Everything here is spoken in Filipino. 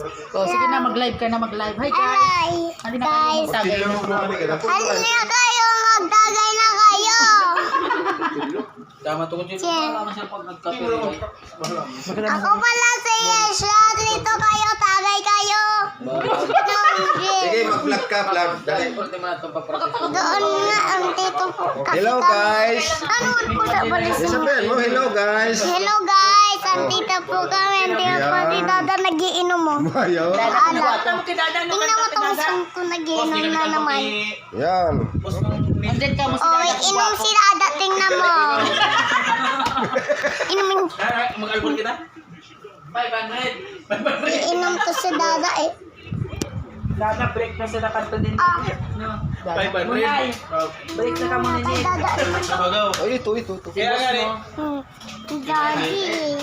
O, sige na, mag-live ka na, mag-live. Hi, guys. Hi, Halina guys. kayo, magtagay na. Halina kayo, magtagay na kayo. Tama to ko dyan. Wala naman siya pag nagkatuloy. Ako pala si Yesha. Dito kayo, tagay kayo. Sige, mag-vlog ka, vlog. Dali. Doon na ang tito po. Hello, guys. Ano po sa balis mo? Sabihin mo, hello, guys. Hello guys, ang tita po kami. Ang tita po si Dada nagiinom mo. Ayaw. Ala. Tingnan mo itong saan ko nagiinom na naman. Yan. Andyan ka mo si Oy, Dada. inom si Dada. Tingnan mo. Inumin. Mag-album kita? 500. Iinom to si Dada eh. Dada, break na sila kanto din. Ah. Dada, Munay. Break na ka muna Kay din. Dada. Sabagaw. Oh, ito. Kaya nga rin. Daddy.